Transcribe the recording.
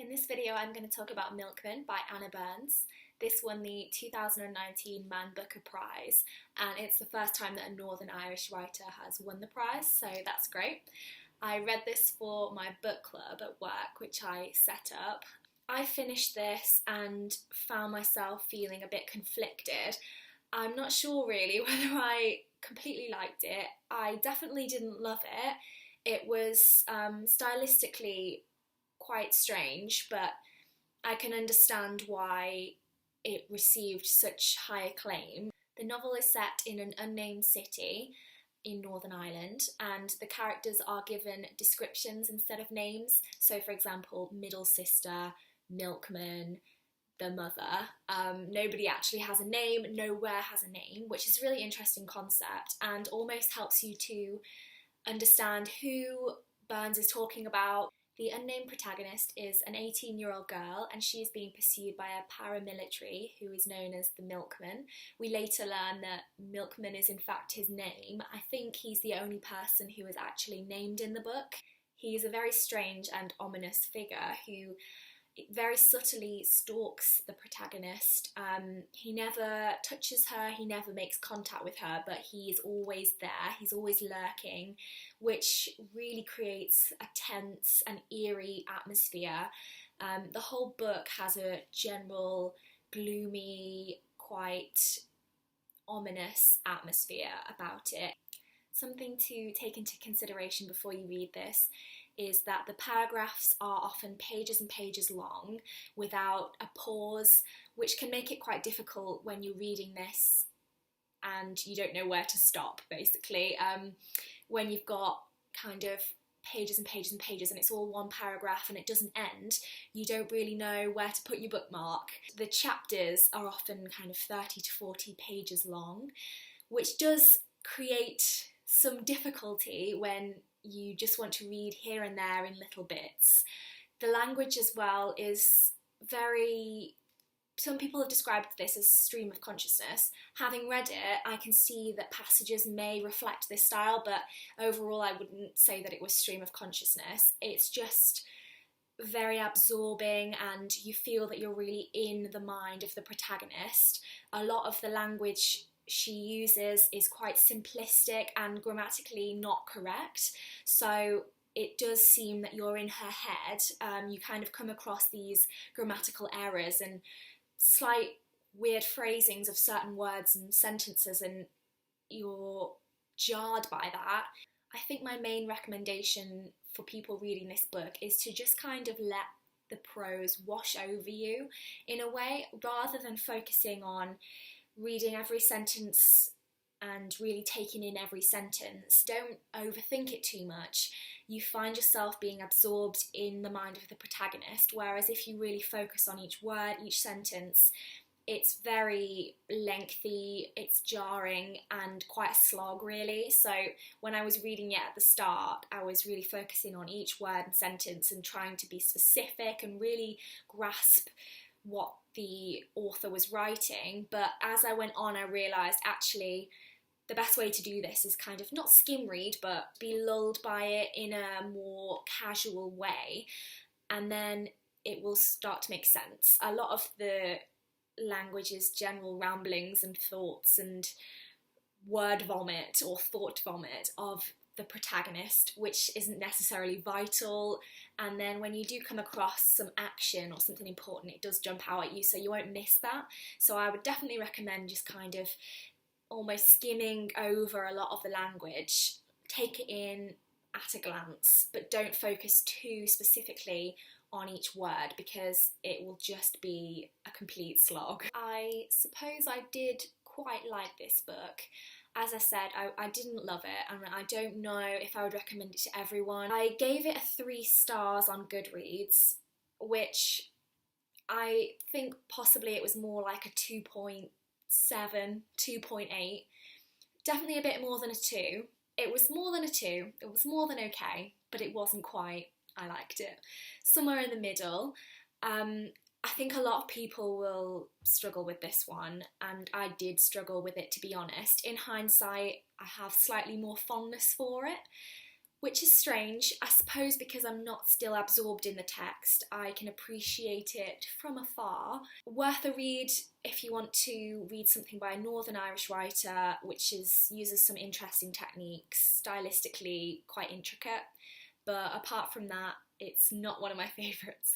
In this video, I'm going to talk about Milkman by Anna Burns. This won the 2019 Man Booker Prize, and it's the first time that a Northern Irish writer has won the prize, so that's great. I read this for my book club at work, which I set up. I finished this and found myself feeling a bit conflicted. I'm not sure really whether I completely liked it. I definitely didn't love it. It was stylistically quite strange, but I can understand why it received such high acclaim. The novel is set in an unnamed city in Northern Ireland, and the characters are given descriptions instead of names. So, for example, middle sister, milkman, the mother. Nobody actually has a name, nowhere has a name, which is a really interesting concept and almost helps you to understand who Burns is talking about. The unnamed protagonist is an 18-year-old girl, and she is being pursued by a paramilitary who is known as the Milkman. We later learn that Milkman is in fact his name. I think he's the only person who is actually named in the book. He is a very strange and ominous figure who very subtly stalks the protagonist. He never touches her, he never makes contact with her, but he is always there, he's always lurking, which really creates a tense and eerie atmosphere. The whole book has a general gloomy, quite ominous atmosphere about it. Something to take into consideration before you read this is that the paragraphs are often pages and pages long without a pause, which can make it quite difficult when you're reading this and you don't know where to stop, basically. When you've got kind of pages and pages and pages and it's all one paragraph and it doesn't end, you don't really know where to put your bookmark. The chapters are often kind of 30 to 40 pages long, which does create some difficulty when you just want to read here and there in little bits. The language as well is very... Some people have described this as stream of consciousness. Having read it, I can see that passages may reflect this style, but overall I wouldn't say that it was stream of consciousness. It's just very absorbing and you feel that you're really in the mind of the protagonist. A lot of the language she uses is quite simplistic and grammatically not correct, so it does seem that you're in her head. You kind of come across these grammatical errors and slight weird phrasings of certain words and sentences, and you're jarred by that. I think my main recommendation for people reading this book is to just kind of let the prose wash over you in a way, rather than focusing on reading every sentence and really taking in every sentence. Don't overthink it too much. You find yourself being absorbed in the mind of the protagonist, whereas if you really focus on each word, each sentence, it's very lengthy, it's jarring and quite a slog really. So when I was reading it at the start, I was really focusing on each word and sentence and trying to be specific and really grasp what the author was writing. But as I went on, I realised actually the best way to do this is kind of not skim read, but be lulled by it in a more casual way, and then it will start to make sense. A lot of the language is general ramblings and thoughts and word vomit or thought vomit of the protagonist, which isn't necessarily vital, and then when you do come across some action or something important, it does jump out at you, so you won't miss that. So I would definitely recommend just kind of almost skimming over a lot of the language, take it in at a glance, but don't focus too specifically on each word because it will just be a complete slog. I suppose I did quite like this book. As I said, I didn't love it, and I don't know if I would recommend it to everyone. I gave it 3 stars on Goodreads, which I think possibly it was more like a 2.7, 2.8. Definitely a bit more than a 2. It was more than a 2, it was more than okay, but it wasn't quite, I liked it. Somewhere in the middle. I think a lot of people will struggle with this one, and I did struggle with it, to be honest. In hindsight, I have slightly more fondness for it, which is strange, I suppose, because I'm not still absorbed in the text. I can appreciate it from afar. Worth a read if you want to read something by a Northern Irish writer, which uses some interesting techniques, stylistically quite intricate, but apart from that, it's not one of my favourites.